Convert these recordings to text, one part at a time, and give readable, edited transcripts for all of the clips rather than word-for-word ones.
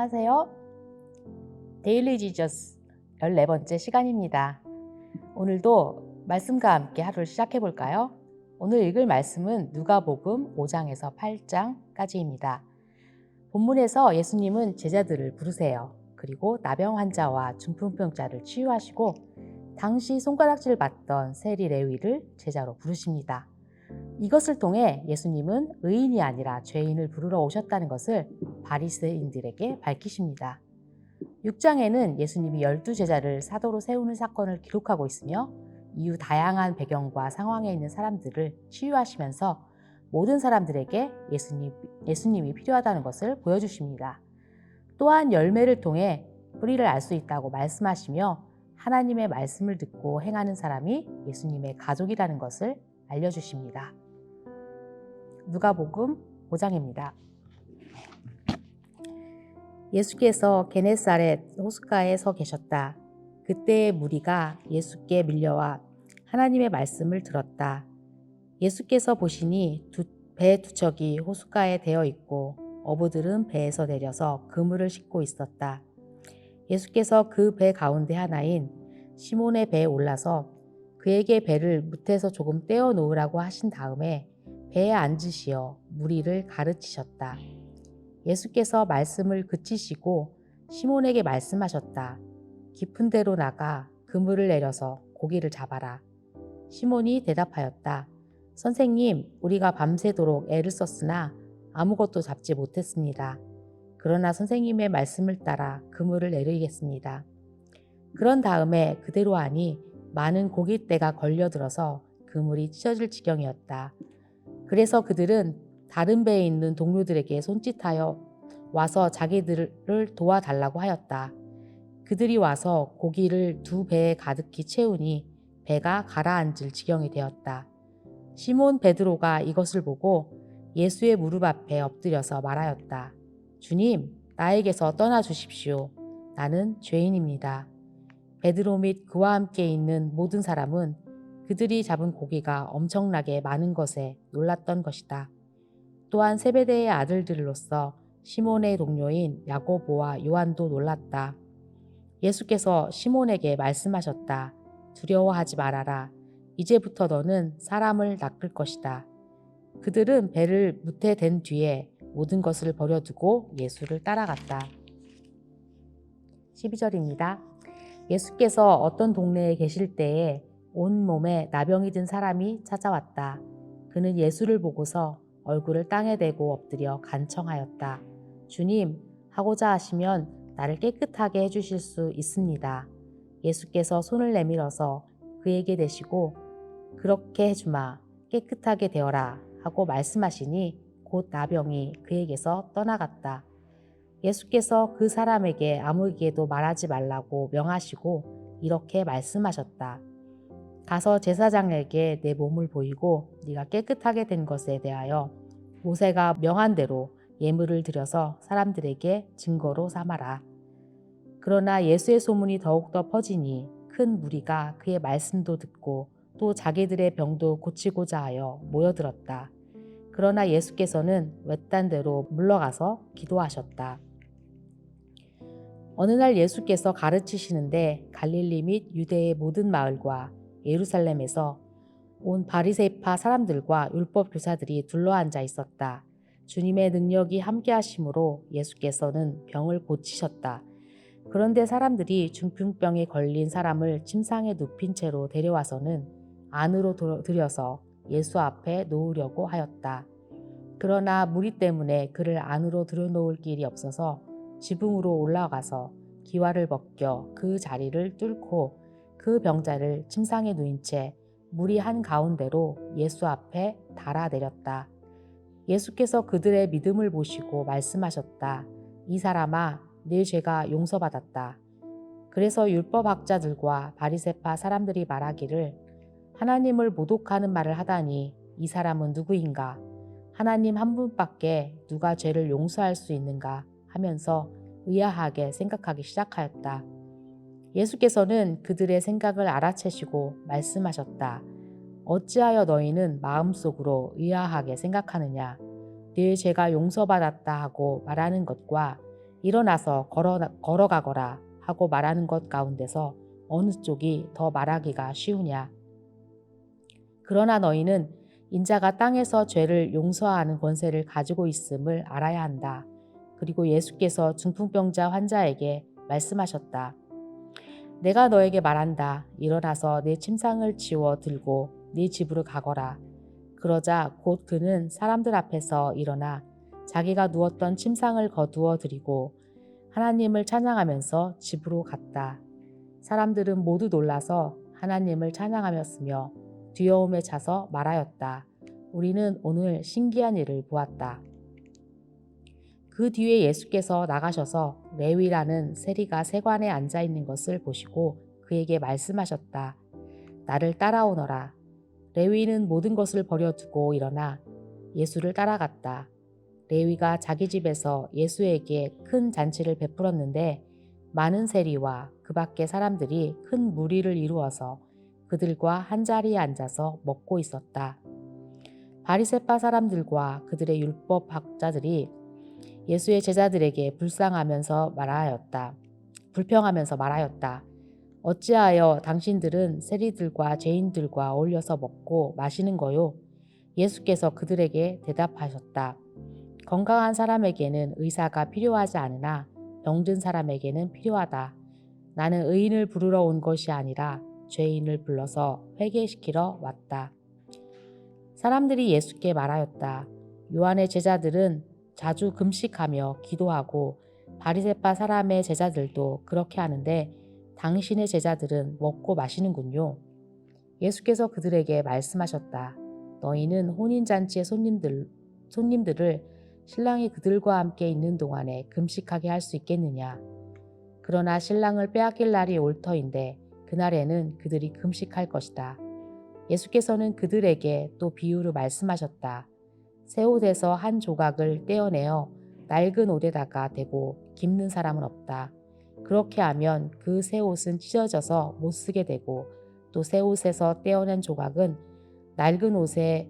안녕하세요. 데일리 지저스 14번째 시간입니다. 오늘도 말씀과 함께 하루를 시작해 볼까요? 오늘 읽을 말씀은 누가복음 5장에서 8장까지입니다. 본문에서 예수님은 제자들을 부르세요. 그리고 나병 환자와 중풍병자를 치유하시고 당시 손가락질 받던 세리 레위를 제자로 부르십니다. 이것을 통해 예수님은 의인이 아니라 죄인을 부르러 오셨다는 것을 바리새인들에게 밝히십니다. 6장에는 예수님이 12제자를 사도로 세우는 사건을 기록하고 있으며 이후 다양한 배경과 상황에 있는 사람들을 치유하시면서 모든 사람들에게 예수님이 필요하다는 것을 보여주십니다. 또한 열매를 통해 뿌리를 알 수 있다고 말씀하시며 하나님의 말씀을 듣고 행하는 사람이 예수님의 가족이라는 것을 알려주십니다. 누가복음 5장입니다. 예수께서 게네사렛 호숫가에 서 계셨다. 그때의 무리가 예수께 밀려와 하나님의 말씀을 들었다. 예수께서 보시니 배 두 척이 호숫가에 대어 있고 어부들은 배에서 내려서 그물을 싣고 있었다. 예수께서 그 배 가운데 하나인 시몬의 배에 올라서 그에게 배를 무태에서 조금 떼어 놓으라고 하신 다음에 배에 앉으시어 무리를 가르치셨다. 예수께서 말씀을 그치시고 시몬에게 말씀하셨다. 깊은 데로 나가 그물을 내려서 고기를 잡아라. 시몬이 대답하였다. 선생님, 우리가 밤새도록 애를 썼으나 아무것도 잡지 못했습니다. 그러나 선생님의 말씀을 따라 그물을 내리겠습니다. 그런 다음에 그대로 하니 많은 고깃대가 걸려들어서 그물이 찢어질 지경이었다. 그래서 그들은 다른 배에 있는 동료들에게 손짓하여 와서 자기들을 도와달라고 하였다. 그들이 와서 고기를 두 배에 가득히 채우니 배가 가라앉을 지경이 되었다. 시몬 베드로가 이것을 보고 예수의 무릎 앞에 엎드려서 말하였다. 주님, 나에게서 떠나 주십시오. 나는 죄인입니다. 베드로 및 그와 함께 있는 모든 사람은 그들이 잡은 고기가 엄청나게 많은 것에 놀랐던 것이다. 또한 세베대의 아들들로서 시몬의 동료인 야고보와 요한도 놀랐다. 예수께서 시몬에게 말씀하셨다. 두려워하지 말아라. 이제부터 너는 사람을 낚을 것이다. 그들은 배를 무태 댄 뒤에 모든 것을 버려두고 예수를 따라갔다. 12절입니다. 예수께서 어떤 동네에 계실 때에 온몸에 나병이 든 사람이 찾아왔다. 그는 예수를 보고서 얼굴을 땅에 대고 엎드려 간청하였다. 주님, 하고자 하시면 나를 깨끗하게 해주실 수 있습니다. 예수께서 손을 내밀어서 그에게 대시고 그렇게 해주마, 깨끗하게 되어라 하고 말씀하시니 곧 나병이 그에게서 떠나갔다. 예수께서 그 사람에게 아무에게도 말하지 말라고 명하시고 이렇게 말씀하셨다. 가서 제사장에게 내 몸을 보이고 네가 깨끗하게 된 것에 대하여 모세가 명한 대로 예물을 드려서 사람들에게 증거로 삼아라. 그러나 예수의 소문이 더욱더 퍼지니 큰 무리가 그의 말씀도 듣고 또 자기들의 병도 고치고자 하여 모여들었다. 그러나 예수께서는 외딴 데로 물러가서 기도하셨다. 어느 날 예수께서 가르치시는데 갈릴리 및 유대의 모든 마을과 예루살렘에서 온 바리새파 사람들과 율법 교사들이 둘러앉아 있었다. 주님의 능력이 함께 하심으로 예수께서는 병을 고치셨다. 그런데 사람들이 중풍병에 걸린 사람을 침상에 눕힌 채로 데려와서는 안으로 들여서 예수 앞에 놓으려고 하였다. 그러나 무리 때문에 그를 안으로 들여놓을 길이 없어서 지붕으로 올라가서 기와를 벗겨 그 자리를 뚫고 그 병자를 침상에 누인 채 무리 한가운데로 예수 앞에 달아내렸다. 예수께서 그들의 믿음을 보시고 말씀하셨다. 이 사람아, 네 죄가 용서받았다. 그래서 율법학자들과 바리새파 사람들이 말하기를 하나님을 모독하는 말을 하다니 이 사람은 누구인가? 하나님 한 분밖에 누가 죄를 용서할 수 있는가 하면서 의아하게 생각하기 시작하였다. 예수께서는 그들의 생각을 알아채시고 말씀하셨다. 어찌하여 너희는 마음속으로 의아하게 생각하느냐? 네 죄가 용서받았다 하고 말하는 것과 일어나서 걸어가거라 하고 말하는 것 가운데서 어느 쪽이 더 말하기가 쉬우냐. 그러나 너희는 인자가 땅에서 죄를 용서하는 권세를 가지고 있음을 알아야 한다. 그리고 예수께서 중풍병자 환자에게 말씀하셨다. 내가 너에게 말한다. 일어나서 네 침상을 치워 들고 네 집으로 가거라. 그러자 곧 그는 사람들 앞에서 일어나 자기가 누웠던 침상을 거두어 드리고 하나님을 찬양하면서 집으로 갔다. 사람들은 모두 놀라서 하나님을 찬양하였으며 두려움에 차서 말하였다. 우리는 오늘 신기한 일을 보았다. 그 뒤에 예수께서 나가셔서 레위라는 세리가 세관에 앉아 있는 것을 보시고 그에게 말씀하셨다. 나를 따라오너라. 레위는 모든 것을 버려두고 일어나 예수를 따라갔다. 레위가 자기 집에서 예수에게 큰 잔치를 베풀었는데 많은 세리와 그 밖의 사람들이 큰 무리를 이루어서 그들과 한자리에 앉아서 먹고 있었다. 바리새파 사람들과 그들의 율법 학자들이 예수의 제자들에게 불평하면서 말하였다. 어찌하여 당신들은 세리들과 죄인들과 어울려서 먹고 마시는 거요? 예수께서 그들에게 대답하셨다. 건강한 사람에게는 의사가 필요하지 않으나 병든 사람에게는 필요하다. 나는 의인을 부르러 온 것이 아니라 죄인을 불러서 회개시키러 왔다. 사람들이 예수께 말하였다. 요한의 제자들은 자주 금식하며 기도하고 바리새파 사람의 제자들도 그렇게 하는데 당신의 제자들은 먹고 마시는군요. 예수께서 그들에게 말씀하셨다. 너희는 혼인잔치의 손님들을 신랑이 그들과 함께 있는 동안에 금식하게 할 수 있겠느냐. 그러나 신랑을 빼앗길 날이 올 터인데 그날에는 그들이 금식할 것이다. 예수께서는 그들에게 또 비유로 말씀하셨다. 새 옷에서 한 조각을 떼어내어 낡은 옷에다가 대고 깁는 사람은 없다. 그렇게 하면 그 새 옷은 찢어져서 못 쓰게 되고 또 새 옷에서 떼어낸 조각은 낡은 옷에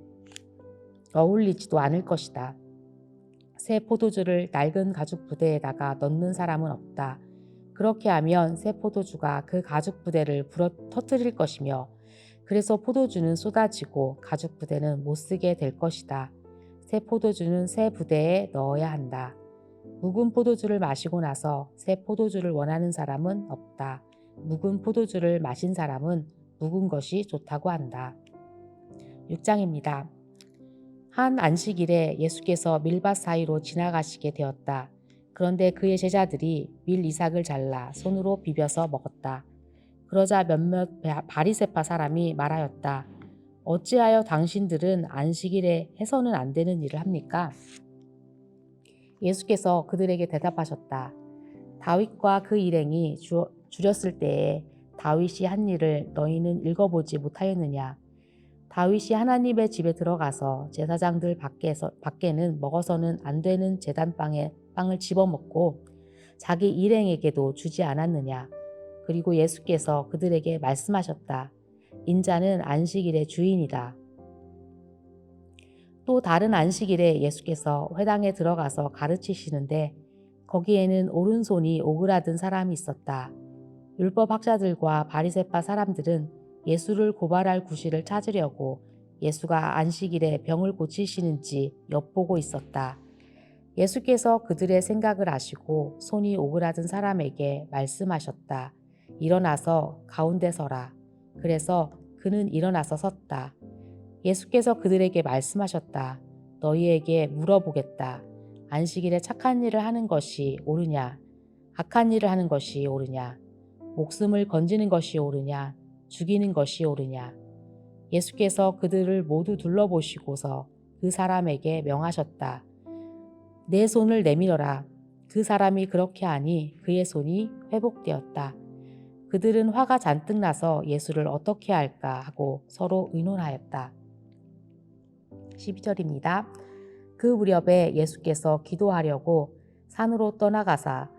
어울리지도 않을 것이다. 새 포도주를 낡은 가죽 부대에다가 넣는 사람은 없다. 그렇게 하면 새 포도주가 그 가죽 부대를 불어 터뜨릴 것이며 그래서 포도주는 쏟아지고 가죽 부대는 못 쓰게 될 것이다. 새 포도주는 새 부대에 넣어야 한다. 묵은 포도주를 마시고 나서 새 포도주를 원하는 사람은 없다. 묵은 포도주를 마신 사람은 묵은 것이 좋다고 한다. 6장입니다. 한 안식일에 예수께서 밀밭 사이로 지나가시게 되었다. 그런데 그의 제자들이 밀 이삭을 잘라 손으로 비벼서 먹었다. 그러자 몇몇 바리새파 사람이 말하였다. 어찌하여 당신들은 안식일에 해서는 안 되는 일을 합니까? 예수께서 그들에게 대답하셨다. 다윗과 그 일행이 줄였을 때에 다윗이 한 일을 너희는 읽어보지 못하였느냐? 다윗이 하나님의 집에 들어가서 제사장들 밖에는 먹어서는 안 되는 제단빵에 빵을 집어먹고 자기 일행에게도 주지 않았느냐? 그리고 예수께서 그들에게 말씀하셨다. 인자는 안식일의 주인이다. 또 다른 안식일에 예수께서 회당에 들어가서 가르치시는데 거기에는 오른손이 오그라든 사람이 있었다. 율법 학자들과 바리새파 사람들은 예수를 고발할 구실을 찾으려고 예수가 안식일에 병을 고치시는지 엿보고 있었다. 예수께서 그들의 생각을 아시고 손이 오그라든 사람에게 말씀하셨다. 일어나서 가운데 서라. 그래서 그는 일어나서 섰다. 예수께서 그들에게 말씀하셨다. 너희에게 물어보겠다. 안식일에 착한 일을 하는 것이 옳으냐? 악한 일을 하는 것이 옳으냐? 목숨을 건지는 것이 옳으냐? 죽이는 것이 옳으냐? 예수께서 그들을 모두 둘러보시고서 그 사람에게 명하셨다. 내 손을 내밀어라. 그 사람이 그렇게 하니 그의 손이 회복되었다. 그들은 화가 잔뜩 나서 예수를 어떻게 할까 하고 서로 의논하였다. 12절입니다. 그 무렵에 예수께서 기도하려고 산으로 떠나가사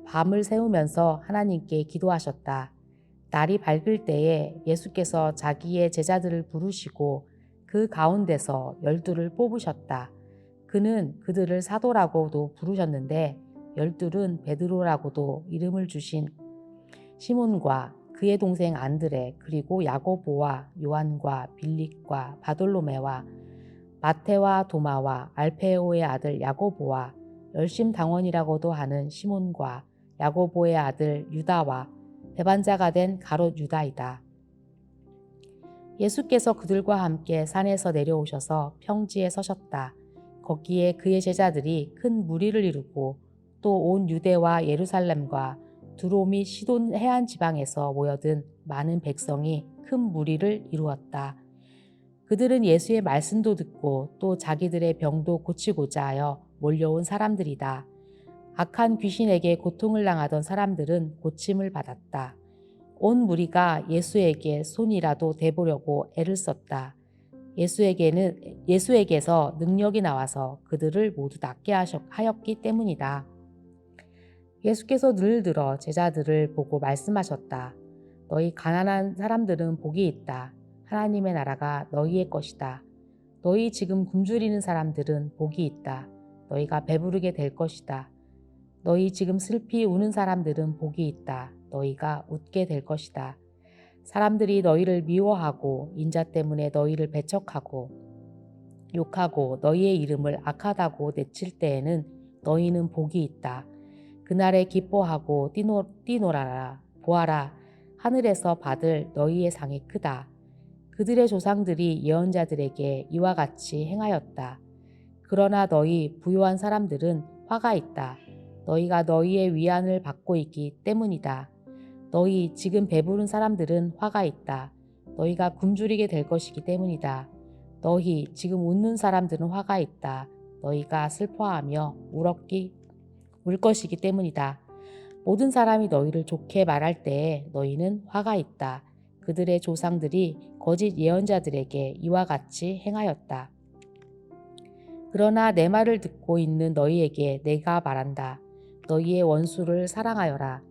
밤을 새우면서 하나님께 기도하셨다. 날이 밝을 때에 예수께서 자기의 제자들을 부르시고 그 가운데서 12를 뽑으셨다. 그는 그들을 사도라고도 부르셨는데 열둘은 베드로라고도 이름을 주신 시몬과 그의 동생 안드레, 그리고 야고보와 요한과 빌립과 바돌로메와 마테와 도마와 알페오의 아들 야고보와 열심당원이라고도 하는 시몬과 야고보의 아들 유다와 배반자가 된 가롯 유다이다. 예수께서 그들과 함께 산에서 내려오셔서 평지에 서셨다. 거기에 그의 제자들이 큰 무리를 이루고 또 온 유대와 예루살렘과 두로 및 시돈 해안 지방에서 모여든 많은 백성이 큰 무리를 이루었다. 그들은 예수의 말씀도 듣고 또 자기들의 병도 고치고자 하여 몰려온 사람들이다. 악한 귀신에게 고통을 당하던 사람들은 고침을 받았다. 온 무리가 예수에게 손이라도 대보려고 애를 썼다. 예수에게서 능력이 나와서 그들을 모두 낫게 하였기 때문이다. 예수께서 늘 들어 제자들을 보고 말씀하셨다. 너희 가난한 사람들은 복이 있다. 하나님의 나라가 너희의 것이다. 너희 지금 굶주리는 사람들은 복이 있다. 너희가 배부르게 될 것이다. 너희 지금 슬피 우는 사람들은 복이 있다. 너희가 웃게 될 것이다. 사람들이 너희를 미워하고 인자 때문에 너희를 배척하고 욕하고 너희의 이름을 악하다고 내칠 때에는 너희는 복이 있다. 그날에 기뻐하고 뛰놀아라. 보아라. 하늘에서 받을 너희의 상이 크다. 그들의 조상들이 예언자들에게 이와 같이 행하였다. 그러나 너희 부요한 사람들은 화가 있다. 너희가 너희의 위안을 받고 있기 때문이다. 너희 지금 배부른 사람들은 화가 있다. 너희가 굶주리게 될 것이기 때문이다. 너희 지금 웃는 사람들은 화가 있다. 너희가 슬퍼하며 울 것이기 때문이다. 모든 사람이 너희를 좋게 말할 때에 너희는 화가 있다. 그들의 조상들이 거짓 예언자들에게 이와 같이 행하였다. 그러나 내 말을 듣고 있는 너희에게 내가 말한다. 너희의 원수를 사랑하여라.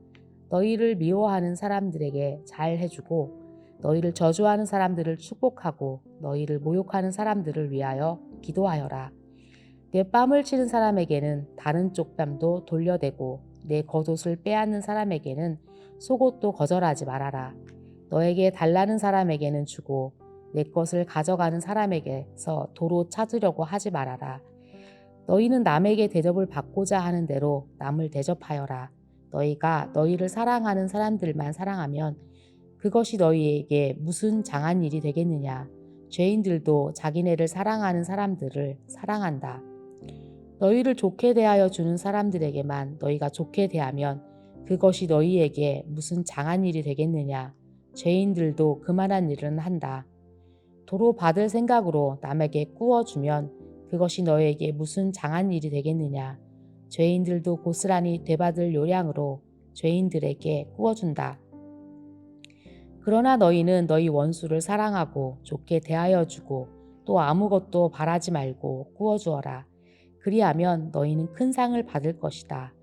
너희를 미워하는 사람들에게 잘 해주고 너희를 저주하는 사람들을 축복하고 너희를 모욕하는 사람들을 위하여 기도하여라. 내 뺨을 치는 사람에게는 다른 쪽 뺨도 돌려대고 내 겉옷을 빼앗는 사람에게는 속옷도 거절하지 말아라. 너에게 달라는 사람에게는 주고 내 것을 가져가는 사람에게서 도로 찾으려고 하지 말아라. 너희는 남에게 대접을 받고자 하는 대로 남을 대접하여라. 너희가 너희를 사랑하는 사람들만 사랑하면 그것이 너희에게 무슨 장한 일이 되겠느냐. 죄인들도 자기네를 사랑하는 사람들을 사랑한다. 너희를 좋게 대하여 주는 사람들에게만 너희가 좋게 대하면 그것이 너희에게 무슨 장한 일이 되겠느냐. 죄인들도 그만한 일은 한다. 도로 받을 생각으로 남에게 꾸어주면 그것이 너희에게 무슨 장한 일이 되겠느냐. 죄인들도 고스란히 되받을 요량으로 죄인들에게 꾸어준다. 그러나 너희는 너희 원수를 사랑하고 좋게 대하여 주고 또 아무것도 바라지 말고 꾸어주어라. 그리하면 너희는 큰 상을 받을 것이다.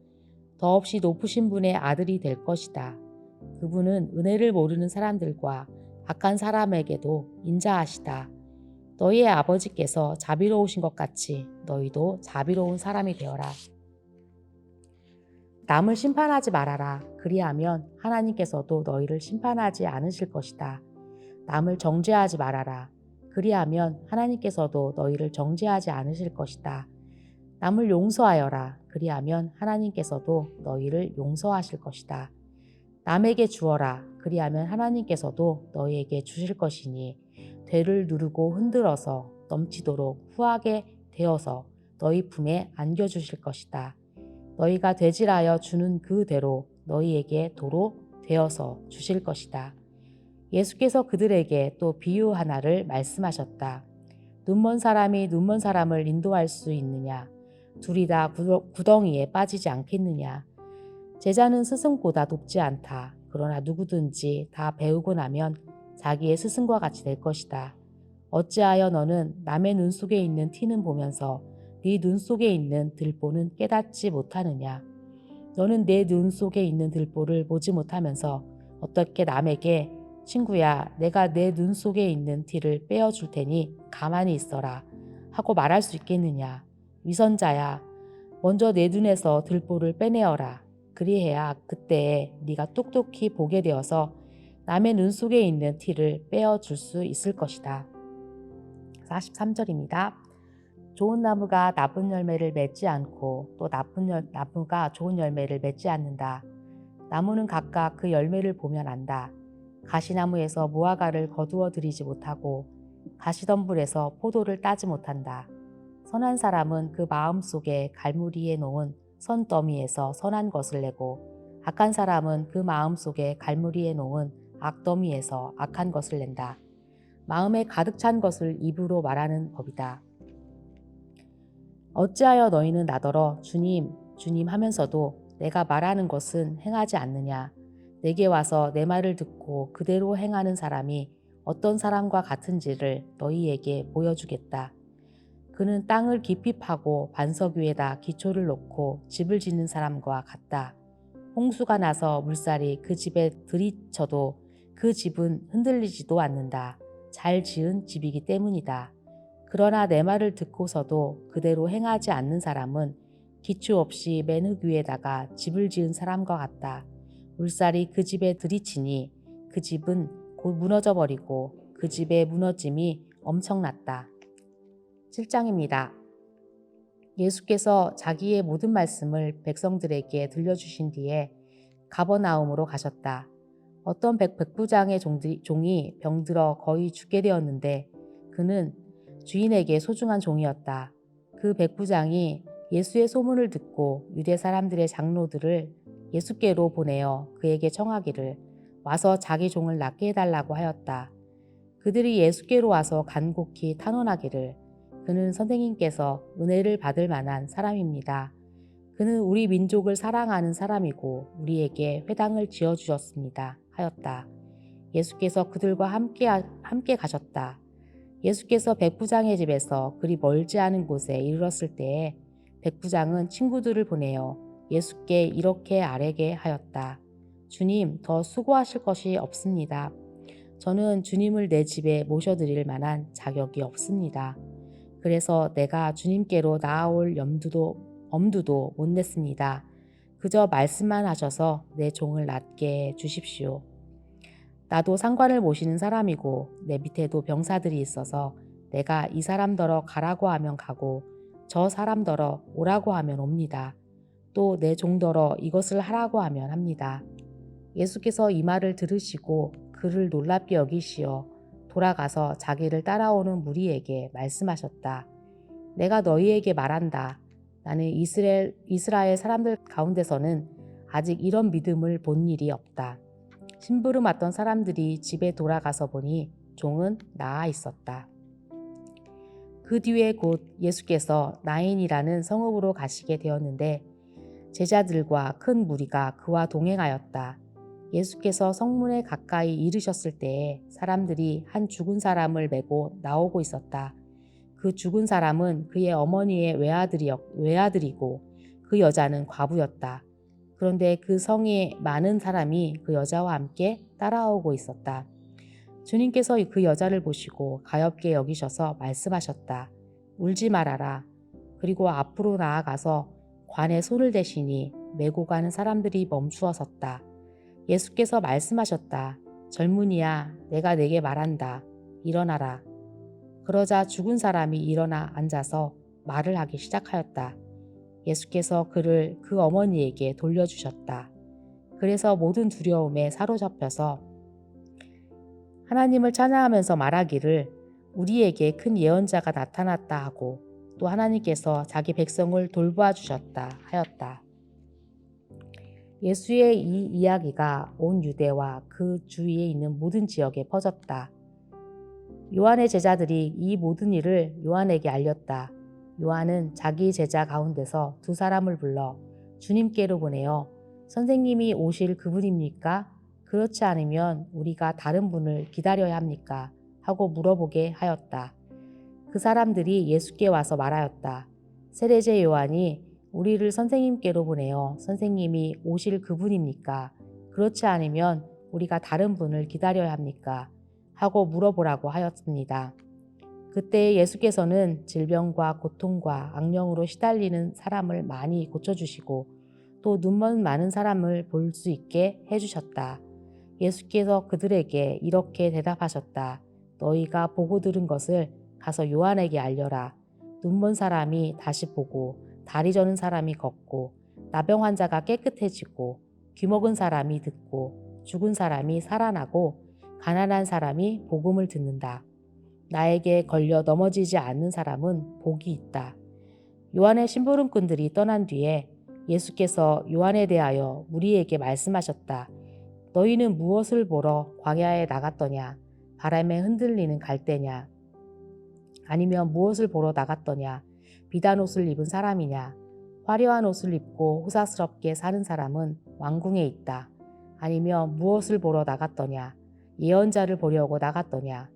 더없이 높으신 분의 아들이 될 것이다. 그분은 은혜를 모르는 사람들과 악한 사람에게도 인자하시다. 너희의 아버지께서 자비로우신 것 같이 너희도 자비로운 사람이 되어라. 남을 심판하지 말아라. 그리하면 하나님께서도 너희를 심판하지 않으실 것이다. 남을 정죄하지 말아라. 그리하면 하나님께서도 너희를 정죄하지 않으실 것이다. 남을 용서하여라. 그리하면 하나님께서도 너희를 용서하실 것이다. 남에게 주어라. 그리하면 하나님께서도 너희에게 주실 것이니 되를 누르고 흔들어서 넘치도록 후하게 되어서 너희 품에 안겨주실 것이다. 너희가 되질하여 주는 그대로 너희에게 도로 되어서 주실 것이다. 예수께서 그들에게 또 비유 하나를 말씀하셨다. 눈먼 사람이 눈먼 사람을 인도할 수 있느냐? 둘이 다 구덩이에 빠지지 않겠느냐? 제자는 스승보다 높지 않다. 그러나 누구든지 다 배우고 나면 자기의 스승과 같이 될 것이다. 어찌하여 너는 남의 눈 속에 있는 티는 보면서 네 눈 속에 있는 들보는 깨닫지 못하느냐? 너는 내 눈 속에 있는 들보를 보지 못하면서 어떻게 남에게 친구야, 내가 내 눈 속에 있는 티를 빼어줄 테니 가만히 있어라 하고 말할 수 있겠느냐? 위선자야, 먼저 내 눈에서 들보를 빼내어라. 그리해야 그때에 네가 똑똑히 보게 되어서 남의 눈 속에 있는 티를 빼어줄 수 있을 것이다. 43절입니다. 좋은 나무가 나쁜 열매를 맺지 않고 또 나무가 좋은 열매를 맺지 않는다. 나무는 각각 그 열매를 보면 안다. 가시나무에서 무화과를 거두어 들이지 못하고 가시덤불에서 포도를 따지 못한다. 선한 사람은 그 마음속에 갈무리에 놓은 선더미에서 선한 것을 내고 악한 사람은 그 마음속에 갈무리에 놓은 악더미에서 악한 것을 낸다. 마음에 가득 찬 것을 입으로 말하는 법이다. 어찌하여 너희는 나더러 주님, 주님 하면서도 내가 말하는 것은 행하지 않느냐? 내게 와서 내 말을 듣고 그대로 행하는 사람이 어떤 사람과 같은지를 너희에게 보여주겠다. 그는 땅을 깊이 파고 반석 위에다 기초를 놓고 집을 짓는 사람과 같다. 홍수가 나서 물살이 그 집에 들이쳐도 그 집은 흔들리지도 않는다. 잘 지은 집이기 때문이다. 그러나 내 말을 듣고서도 그대로 행하지 않는 사람은 기초 없이 맨 흙 위에다가 집을 지은 사람과 같다. 물살이 그 집에 들이치니 그 집은 곧 무너져 버리고 그 집의 무너짐이 엄청났다. 7장입니다. 예수께서 자기의 모든 말씀을 백성들에게 들려주신 뒤에 가버나움으로 가셨다. 어떤 백부장의 종이 병들어 거의 죽게 되었는데 그는 주인에게 소중한 종이었다. 그 백부장이 예수의 소문을 듣고 유대 사람들의 장로들을 예수께로 보내어 그에게 청하기를 와서 자기 종을 낫게 해달라고 하였다. 그들이 예수께로 와서 간곡히 탄원하기를 그는 선생님께서 은혜를 받을 만한 사람입니다. 그는 우리 민족을 사랑하는 사람이고 우리에게 회당을 지어주셨습니다. 하였다. 예수께서 그들과 함께 가셨다. 예수께서 백부장의 집에서 그리 멀지 않은 곳에 이르렀을 때에 백부장은 친구들을 보내어 예수께 이렇게 아뢰게 하였다. 주님, 더 수고하실 것이 없습니다. 저는 주님을 내 집에 모셔드릴 만한 자격이 없습니다. 그래서 내가 주님께로 나아올 엄두도 못 냈습니다. 그저 말씀만 하셔서 내 종을 낫게 해 주십시오. 나도 상관을 모시는 사람이고 내 밑에도 병사들이 있어서 내가 이 사람더러 가라고 하면 가고 저 사람더러 오라고 하면 옵니다. 또 내 종더러 이것을 하라고 하면 합니다. 예수께서 이 말을 들으시고 그를 놀랍게 여기시어 돌아가서 자기를 따라오는 무리에게 말씀하셨다. 내가 너희에게 말한다. 나는 이스라엘 사람들 가운데서는 아직 이런 믿음을 본 일이 없다. 심부름 왔던 사람들이 집에 돌아가서 보니 종은 나아 있었다. 그 뒤에 곧 예수께서 나인이라는 성읍으로 가시게 되었는데 제자들과 큰 무리가 그와 동행하였다. 예수께서 성문에 가까이 이르셨을 때에 사람들이 한 죽은 사람을 메고 나오고 있었다. 그 죽은 사람은 그의 어머니의 외아들이고 그 여자는 과부였다. 그런데 그 성에 많은 사람이 그 여자와 함께 따라오고 있었다. 주님께서 그 여자를 보시고 가엾게 여기셔서 말씀하셨다. 울지 말아라. 그리고 앞으로 나아가서 관에 손을 대시니 메고 가는 사람들이 멈추어 섰다. 예수께서 말씀하셨다. 젊은이야, 내가 내게 말한다. 일어나라. 그러자 죽은 사람이 일어나 앉아서 말을 하기 시작하였다. 예수께서 그를 그 어머니에게 돌려주셨다. 그래서 모든 두려움에 사로잡혀서 하나님을 찬양하면서 말하기를 우리에게 큰 예언자가 나타났다 하고 또 하나님께서 자기 백성을 돌보아 주셨다 하였다. 예수의 이 이야기가 온 유대와 그 주위에 있는 모든 지역에 퍼졌다. 요한의 제자들이 이 모든 일을 요한에게 알렸다. 요한은 자기 제자 가운데서 두 사람을 불러 주님께로 보내어 선생님이 오실 그분입니까? 그렇지 않으면 우리가 다른 분을 기다려야 합니까? 하고 물어보게 하였다. 그 사람들이 예수께 와서 말하였다. 세례제 요한이 우리를 선생님께로 보내어 선생님이 오실 그분입니까? 그렇지 않으면 우리가 다른 분을 기다려야 합니까? 하고 물어보라고 하였습니다. 그때 예수께서는 질병과 고통과 악령으로 시달리는 사람을 많이 고쳐주시고 또 눈먼 많은 사람을 볼 수 있게 해주셨다. 예수께서 그들에게 이렇게 대답하셨다. 너희가 보고 들은 것을 가서 요한에게 알려라. 눈먼 사람이 다시 보고 다리 저는 사람이 걷고 나병 환자가 깨끗해지고 귀먹은 사람이 듣고 죽은 사람이 살아나고 가난한 사람이 복음을 듣는다. 나에게 걸려 넘어지지 않는 사람은 복이 있다. 요한의 심부름꾼들이 떠난 뒤에 예수께서 요한에 대하여 무리에게 말씀하셨다. 너희는 무엇을 보러 광야에 나갔더냐? 바람에 흔들리는 갈대냐? 아니면 무엇을 보러 나갔더냐? 비단 옷을 입은 사람이냐? 화려한 옷을 입고 호사스럽게 사는 사람은 왕궁에 있다. 아니면 무엇을 보러 나갔더냐? 예언자를 보려고 나갔더냐?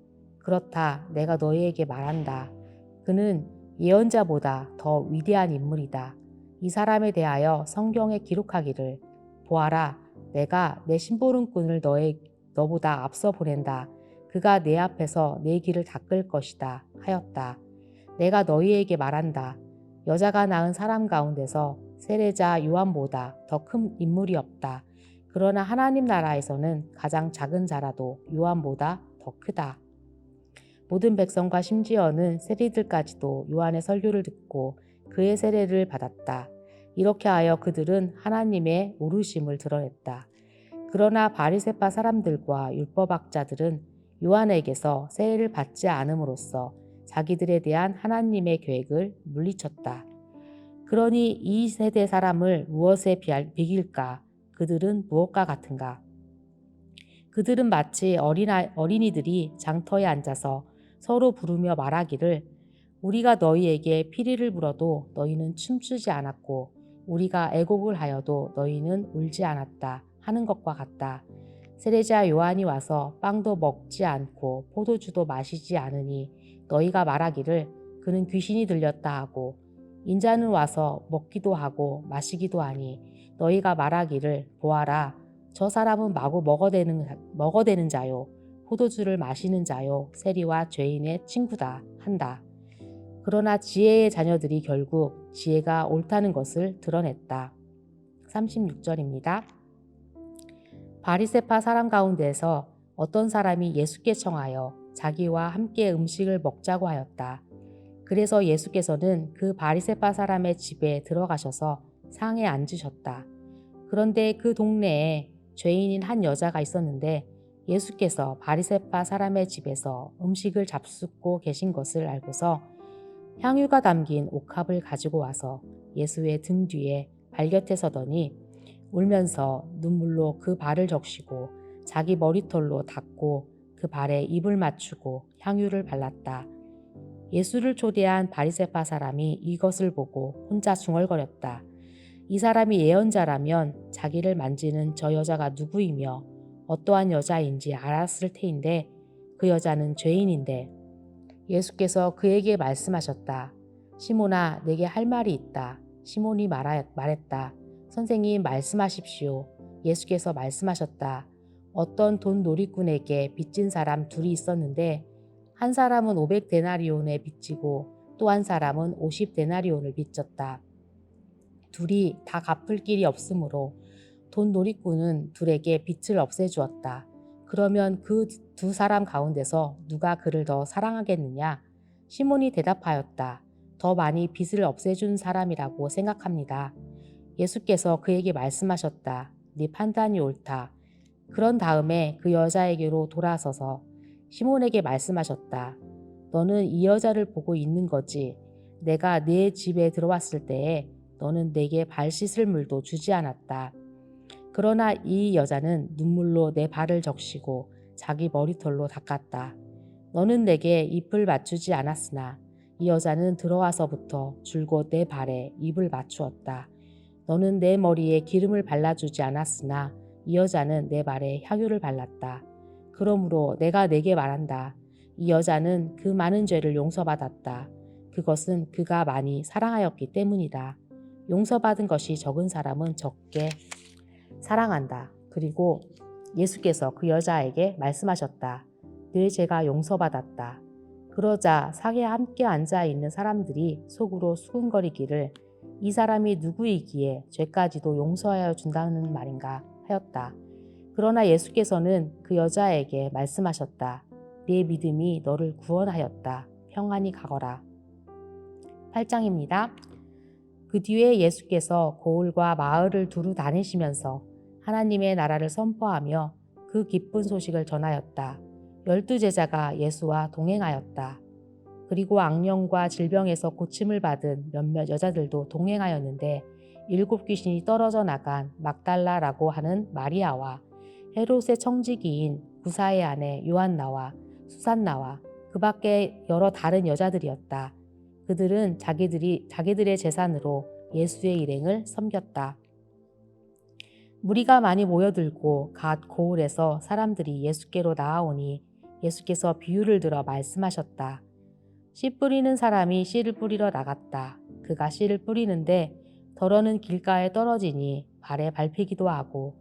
그렇다. 내가 너희에게 말한다. 그는 예언자보다 더 위대한 인물이다. 이 사람에 대하여 성경에 기록하기를 보아라. 내가 내 심부름꾼을 너보다 앞서 보낸다. 그가 내 앞에서 내 길을 닦을 것이다 하였다. 내가 너희에게 말한다. 여자가 낳은 사람 가운데서 세례자 요한보다 더 큰 인물이 없다. 그러나 하나님 나라에서는 가장 작은 자라도 요한보다 더 크다. 모든 백성과 심지어는 세리들까지도 요한의 설교를 듣고 그의 세례를 받았다. 이렇게 하여 그들은 하나님의 오르심을 드러냈다. 그러나 바리새파 사람들과 율법학자들은 요한에게서 세례를 받지 않음으로써 자기들에 대한 하나님의 계획을 물리쳤다. 그러니 이 세대 사람을 무엇에 비길까? 그들은 무엇과 같은가? 그들은 마치 어린이들이 장터에 앉아서 서로 부르며 말하기를 우리가 너희에게 피리를 불어도 너희는 춤추지 않았고 우리가 애곡을 하여도 너희는 울지 않았다 하는 것과 같다. 세례자 요한이 와서 빵도 먹지 않고 포도주도 마시지 않으니 너희가 말하기를 그는 귀신이 들렸다 하고 인자는 와서 먹기도 하고 마시기도 하니 너희가 말하기를 보아라 저 사람은 마구 먹어대는 자요 포도주를 마시는 자요 세리와 죄인의 친구다 한다. 그러나 지혜의 자녀들이 결국 지혜가 옳다는 것을 드러냈다. 36절입니다. 바리새파 사람 가운데서 어떤 사람이 예수께 청하여 자기와 함께 음식을 먹자고 하였다. 그래서 예수께서는 그 바리새파 사람의 집에 들어가셔서 상에 앉으셨다. 그런데 그 동네에 죄인인 한 여자가 있었는데 예수께서 바리새파 사람의 집에서 음식을 잡숫고 계신 것을 알고서 향유가 담긴 옥합을 가지고 와서 예수의 등 뒤에 발곁에 서더니 울면서 눈물로 그 발을 적시고 자기 머리털로 닦고 그 발에 입을 맞추고 향유를 발랐다. 예수를 초대한 바리새파 사람이 이것을 보고 혼자 중얼거렸다. 이 사람이 예언자라면 자기를 만지는 저 여자가 누구이며 어떠한 여자인지 알았을 테인데 그 여자는 죄인인데 예수께서 그에게 말씀하셨다. 시몬아 내게 할 말이 있다. 시몬이 말했다. 선생님 말씀하십시오. 예수께서 말씀하셨다. 어떤 돈 놀이꾼에게 빚진 사람 둘이 있었는데 한 사람은 500데나리온에 빚지고 또 한 사람은 50데나리온을 빚졌다. 둘이 다 갚을 길이 없으므로 돈 놀이꾼은 둘에게 빚을 없애주었다. 그러면 그 두 사람 가운데서 누가 그를 더 사랑하겠느냐? 시몬이 대답하였다. 더 많이 빚을 없애준 사람이라고 생각합니다. 예수께서 그에게 말씀하셨다. 네 판단이 옳다. 그런 다음에 그 여자에게로 돌아서서 시몬에게 말씀하셨다. 너는 이 여자를 보고 있는 거지. 내가 네 집에 들어왔을 때에 너는 내게 발 씻을 물도 주지 않았다. 그러나 이 여자는 눈물로 내 발을 적시고 자기 머리털로 닦았다. 너는 내게 잎을 맞추지 않았으나 이 여자는 들어와서부터 줄곧 내 발에 잎을 맞추었다. 너는 내 머리에 기름을 발라주지 않았으나 이 여자는 내 발에 향유를 발랐다. 그러므로 내가 내게 말한다. 이 여자는 그 많은 죄를 용서받았다. 그것은 그가 많이 사랑하였기 때문이다. 용서받은 것이 적은 사람은 적게 사랑한다. 그리고 예수께서 그 여자에게 말씀하셨다. 네 죄가 용서받았다. 그러자 상에 함께 앉아 있는 사람들이 속으로 수군거리기를 이 사람이 누구이기에 죄까지도 용서하여 준다는 말인가 하였다. 그러나 예수께서는 그 여자에게 말씀하셨다. 네 믿음이 너를 구원하였다. 평안히 가거라. 8장입니다. 그 뒤에 예수께서 고을과 마을을 두루 다니시면서 하나님의 나라를 선포하며 그 기쁜 소식을 전하였다. 12제자가 예수와 동행하였다. 그리고 악령과 질병에서 고침을 받은 몇몇 여자들도 동행하였는데 7 귀신이 떨어져 나간 막달라라고 하는 마리아와 헤롯의 청지기인 구사의 아내 요한나와 수산나와 그 밖에 여러 다른 여자들이었다. 그들은 자기들의 재산으로 예수의 일행을 섬겼다. 무리가 많이 모여들고 갓 고을에서 사람들이 예수께로 나아오니 예수께서 비유를 들어 말씀하셨다. 씨 뿌리는 사람이 씨를 뿌리러 나갔다. 그가 씨를 뿌리는데 덜어는 길가에 떨어지니 발에 밟히기도 하고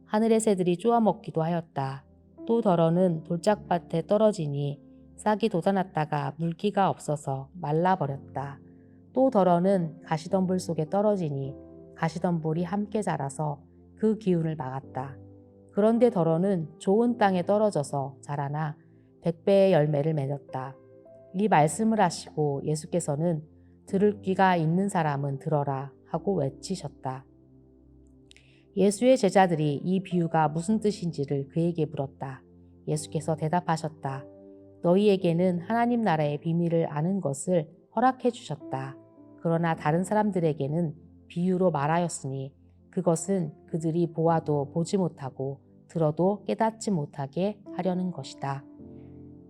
하늘의 새들이 쪼아먹기도 하였다. 또 덜어는 돌짝밭에 떨어지니 싹이 돋아났다가 물기가 없어서 말라버렸다. 또 덜어는 가시덤불 속에 떨어지니 가시덤불이 함께 자라서 그 기운을 막았다. 그런데 덜어는 좋은 땅에 떨어져서 자라나 100배의 열매를 맺었다. 이 말씀을 하시고 예수께서는 들을 귀가 있는 사람은 들어라 하고 외치셨다. 예수의 제자들이 이 비유가 무슨 뜻인지를 그에게 물었다. 예수께서 대답하셨다. 너희에게는 하나님 나라의 비밀을 아는 것을 허락해 주셨다. 그러나 다른 사람들에게는 비유로 말하였으니 그것은 그들이 보아도 보지 못하고 들어도 깨닫지 못하게 하려는 것이다.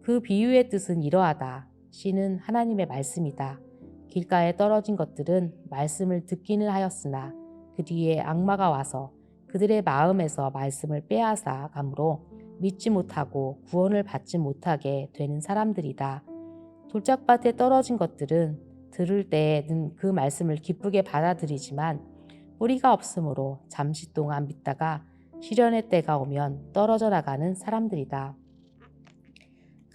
그 비유의 뜻은 이러하다. 씨는 하나님의 말씀이다. 길가에 떨어진 것들은 말씀을 듣기는 하였으나 그 뒤에 악마가 와서 그들의 마음에서 말씀을 빼앗아 가므로 믿지 못하고 구원을 받지 못하게 되는 사람들이다. 돌짝밭에 떨어진 것들은 들을 때에는 그 말씀을 기쁘게 받아들이지만 뿌리가 없으므로 잠시 동안 믿다가 시련의 때가 오면 떨어져 나가는 사람들이다.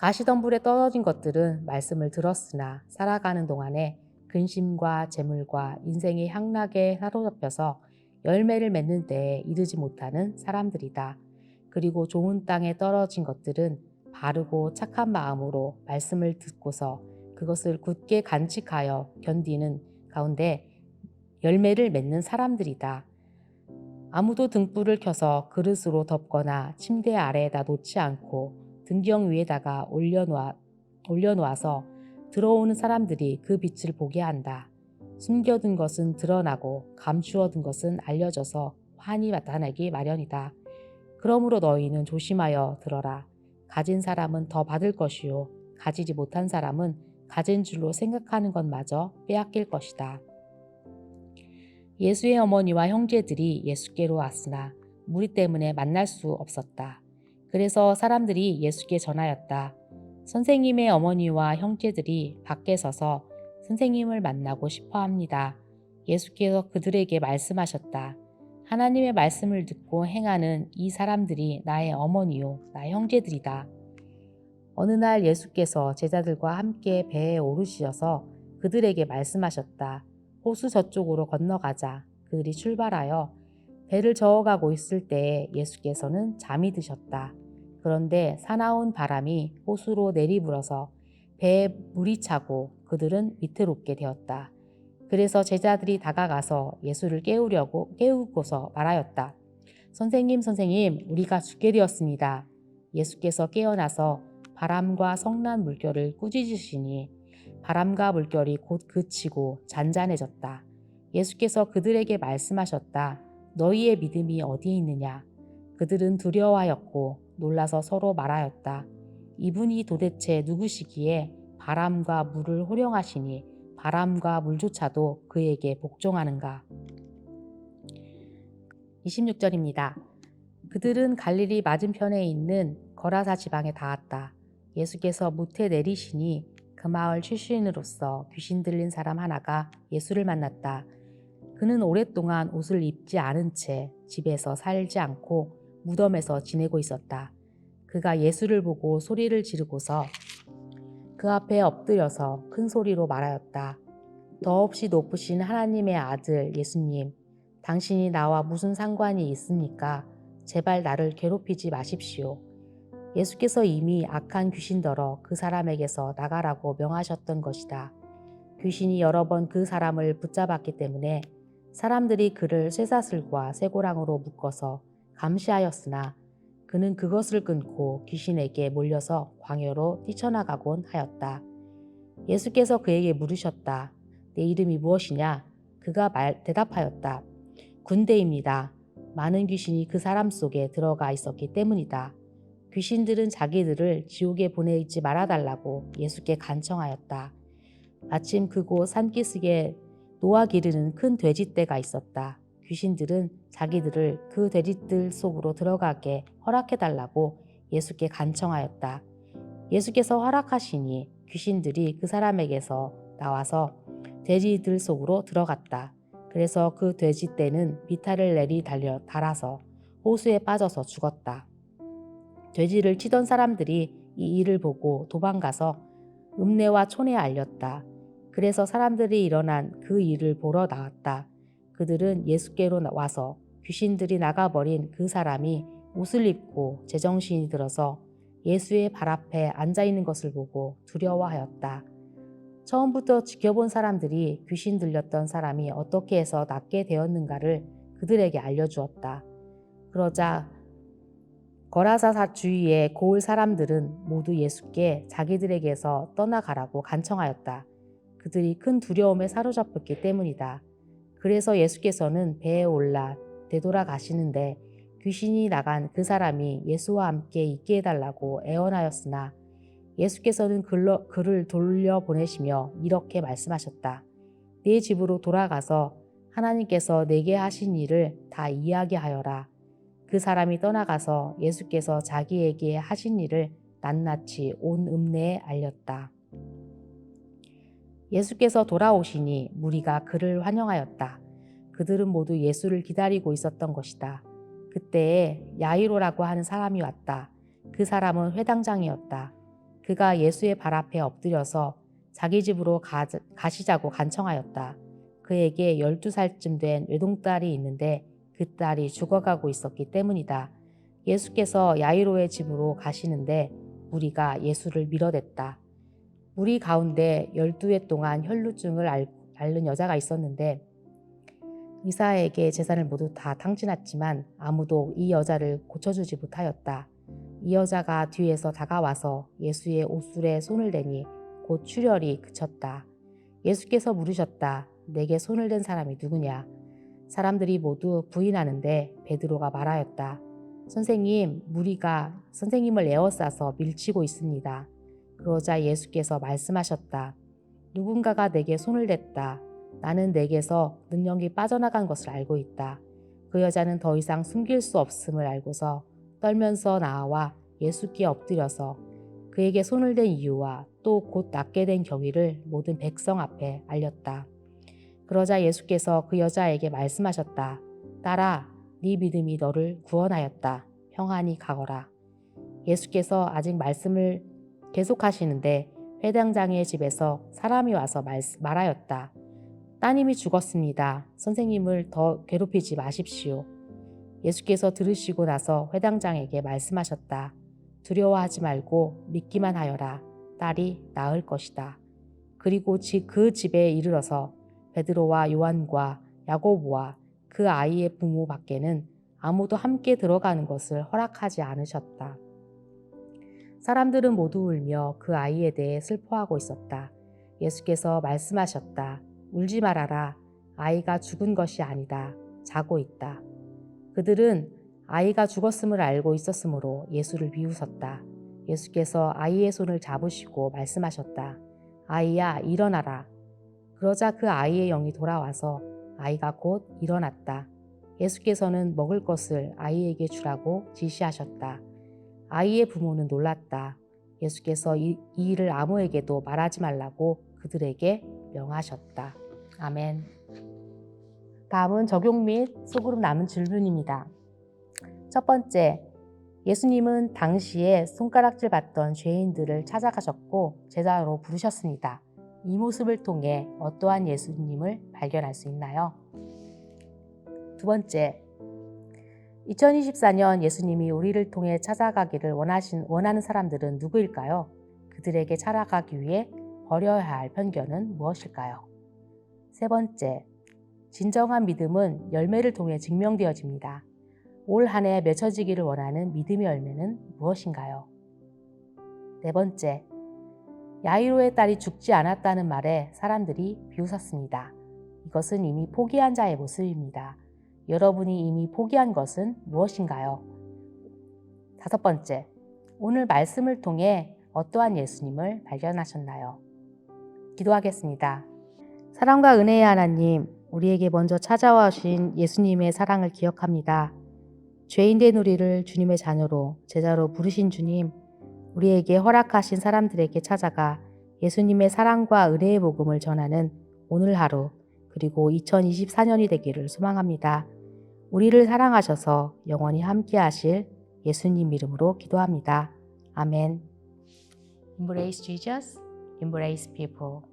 가시덤불에 떨어진 것들은 말씀을 들었으나 살아가는 동안에 근심과 재물과 인생의 향락에 사로잡혀서 열매를 맺는 데에 이르지 못하는 사람들이다. 그리고 좋은 땅에 떨어진 것들은 바르고 착한 마음으로 말씀을 듣고서 그것을 굳게 간직하여 견디는 가운데 열매를 맺는 사람들이다. 아무도 등불을 켜서 그릇으로 덮거나 침대 아래에다 놓지 않고 등경 위에다가 올려놓아서 들어오는 사람들이 그 빛을 보게 한다. 숨겨둔 것은 드러나고 감추어둔 것은 알려져서 환히 나타나기 마련이다. 그러므로 너희는 조심하여 들어라. 가진 사람은 더 받을 것이요 가지지 못한 사람은 가진 줄로 생각하는 것마저 빼앗길 것이다. 예수의 어머니와 형제들이 예수께로 왔으나 무리 때문에 만날 수 없었다. 그래서 사람들이 예수께 전하였다. 선생님의 어머니와 형제들이 밖에 서서 선생님을 만나고 싶어 합니다. 예수께서 그들에게 말씀하셨다. 하나님의 말씀을 듣고 행하는 이 사람들이 나의 어머니요 나의 형제들이다. 어느 날 예수께서 제자들과 함께 배에 오르시어서 그들에게 말씀하셨다. 호수 저쪽으로 건너가자. 그들이 출발하여 배를 저어가고 있을 때에 예수께서는 잠이 드셨다. 그런데 사나운 바람이 호수로 내리불어서 배에 물이 차고 그들은 위태롭게 되었다. 그래서 제자들이 다가가서 예수를 깨우고서 말하였다. 선생님, 선생님, 우리가 죽게 되었습니다. 예수께서 깨어나서 바람과 성난 물결을 꾸짖으시니 바람과 물결이 곧 그치고 잔잔해졌다. 예수께서 그들에게 말씀하셨다. 너희의 믿음이 어디에 있느냐? 그들은 두려워하였고 놀라서 서로 말하였다. 이분이 도대체 누구시기에 바람과 물을 호령하시니 바람과 물조차도 그에게 복종하는가? 26절입니다. 그들은 갈릴리 맞은편에 있는 거라사 지방에 닿았다. 예수께서 무태 내리시니 그 마을 출신으로서 귀신 들린 사람 하나가 예수를 만났다. 그는 오랫동안 옷을 입지 않은 채 집에서 살지 않고 무덤에서 지내고 있었다. 그가 예수를 보고 소리를 지르고서 그 앞에 엎드려서 큰 소리로 말하였다. 더없이 높으신 하나님의 아들 예수님, 당신이 나와 무슨 상관이 있습니까? 제발 나를 괴롭히지 마십시오. 예수께서 이미 악한 귀신더러 그 사람에게서 나가라고 명하셨던 것이다. 귀신이 여러 번 그 사람을 붙잡았기 때문에 사람들이 그를 쇠사슬과 쇠고랑으로 묶어서 감시하였으나 그는 그것을 끊고 귀신에게 몰려서 광야로 뛰쳐나가곤 하였다. 예수께서 그에게 물으셨다. 내 이름이 무엇이냐? 그가 대답하였다. 군대입니다. 많은 귀신이 그 사람 속에 들어가 있었기 때문이다. 귀신들은 자기들을 지옥에 보내지 말아달라고 예수께 간청하였다. 마침 그곳 산기슭에 노아 기르는 큰 돼지떼가 있었다. 귀신들은 자기들을 그 돼지들 속으로 들어가게 허락해달라고 예수께 간청하였다. 예수께서 허락하시니 귀신들이 그 사람에게서 나와서 돼지들 속으로 들어갔다. 그래서 그 돼지떼는 비탈을 달아서 호수에 빠져서 죽었다. 돼지를 치던 사람들이 이 일을 보고 도망가서 읍내와 촌에 알렸다. 그래서 사람들이 일어난 그 일을 보러 나왔다. 그들은 예수께로 와서 귀신들이 나가버린 그 사람이 옷을 입고 제정신이 들어서 예수의 발 앞에 앉아있는 것을 보고 두려워하였다. 처음부터 지켜본 사람들이 귀신 들렸던 사람이 어떻게 해서 낫게 되었는가를 그들에게 알려주었다. 그러자 거라사 주위의 고을 사람들은 모두 예수께 자기들에게서 떠나가라고 간청하였다. 그들이 큰 두려움에 사로잡혔기 때문이다. 그래서 예수께서는 배에 올라 되돌아가시는데 귀신이 나간 그 사람이 예수와 함께 있게 해달라고 애원하였으나 예수께서는 그를 돌려보내시며 이렇게 말씀하셨다. 네 집으로 돌아가서 하나님께서 내게 하신 일을 다 이야기하여라. 그 사람이 떠나가서 예수께서 자기에게 하신 일을 낱낱이 온 읍내에 알렸다. 예수께서 돌아오시니 무리가 그를 환영하였다. 그들은 모두 예수를 기다리고 있었던 것이다. 그때에 야이로라고 하는 사람이 왔다. 그 사람은 회당장이었다. 그가 예수의 발 앞에 엎드려서 자기 집으로 가시자고 간청하였다. 그에게 12살쯤 된 외동딸이 있는데 그 딸이 죽어가고 있었기 때문이다. 예수께서 야이로의 집으로 가시는데 무리가 예수를 밀어댔다. 무리 가운데 12해 동안 혈루증을 앓는 여자가 있었는데 의사에게 재산을 모두 다 탕진했지만 아무도 이 여자를 고쳐주지 못하였다. 이 여자가 뒤에서 다가와서 예수의 옷술에 손을 대니 곧 출혈이 그쳤다. 예수께서 물으셨다. 내게 손을 댄 사람이 누구냐? 사람들이 모두 부인하는데 베드로가 말하였다. 선생님, 무리가 선생님을 에워싸서 밀치고 있습니다. 그러자 예수께서 말씀하셨다. 누군가가 내게 손을 댔다. 나는 내게서 능력이 빠져나간 것을 알고 있다. 그 여자는 더 이상 숨길 수 없음을 알고서 떨면서 나와 예수께 엎드려서 그에게 손을 댄 이유와 또 곧 낫게 된 경위를 모든 백성 앞에 알렸다. 그러자 예수께서 그 여자에게 말씀하셨다. 딸아, 네 믿음이 너를 구원하였다. 평안히 가거라. 예수께서 아직 말씀을 계속하시는데 회당장의 집에서 사람이 와서 말하였다. 따님이 죽었습니다. 선생님을 더 괴롭히지 마십시오. 예수께서 들으시고 나서 회당장에게 말씀하셨다. 두려워하지 말고 믿기만 하여라. 딸이 나을 것이다. 그리고 그 집에 이르러서 베드로와 요한과 야고보와 그 아이의 부모 밖에는 아무도 함께 들어가는 것을 허락하지 않으셨다. 사람들은 모두 울며 그 아이에 대해 슬퍼하고 있었다. 예수께서 말씀하셨다. 울지 말아라. 아이가 죽은 것이 아니다. 자고 있다. 그들은 아이가 죽었음을 알고 있었으므로 예수를 비웃었다. 예수께서 아이의 손을 잡으시고 말씀하셨다. 아이야, 일어나라. 그러자 그 아이의 영이 돌아와서 아이가 곧 일어났다. 예수께서는 먹을 것을 아이에게 주라고 지시하셨다. 아이의 부모는 놀랐다. 예수께서 이 일을 아무에게도 말하지 말라고 그들에게 명하셨다. 아멘. 다음은 적용 및 속으로 남은 질문입니다. 첫 번째, 예수님은 당시에 손가락질 받던 죄인들을 찾아가셨고 제자로 부르셨습니다. 이 모습을 통해 어떠한 예수님을 발견할 수 있나요? 두 번째, 2024년 예수님이 우리를 통해 찾아가기를 원하는 사람들은 누구일까요? 그들에게 찾아가기 위해 버려야 할 편견은 무엇일까요? 세 번째, 진정한 믿음은 열매를 통해 증명되어집니다. 올 한 해 맺혀지기를 원하는 믿음의 열매는 무엇인가요? 네 번째, 야이로의 딸이 죽지 않았다는 말에 사람들이 비웃었습니다. 이것은 이미 포기한 자의 모습입니다. 여러분이 이미 포기한 것은 무엇인가요? 다섯 번째, 오늘 말씀을 통해 어떠한 예수님을 발견하셨나요? 기도하겠습니다. 사랑과 은혜의 하나님, 우리에게 먼저 찾아와 주신 예수님의 사랑을 기억합니다. 죄인된 우리를 주님의 자녀로, 제자로 부르신 주님, 우리에게 허락하신 사람들에게 찾아가 예수님의 사랑과 은혜의 복음을 전하는 오늘 하루, 그리고 2024년이 되기를 소망합니다. 우리를 사랑하셔서 영원히 함께 하실 예수님 이름으로 기도합니다. 아멘. Embrace Jesus, embrace people.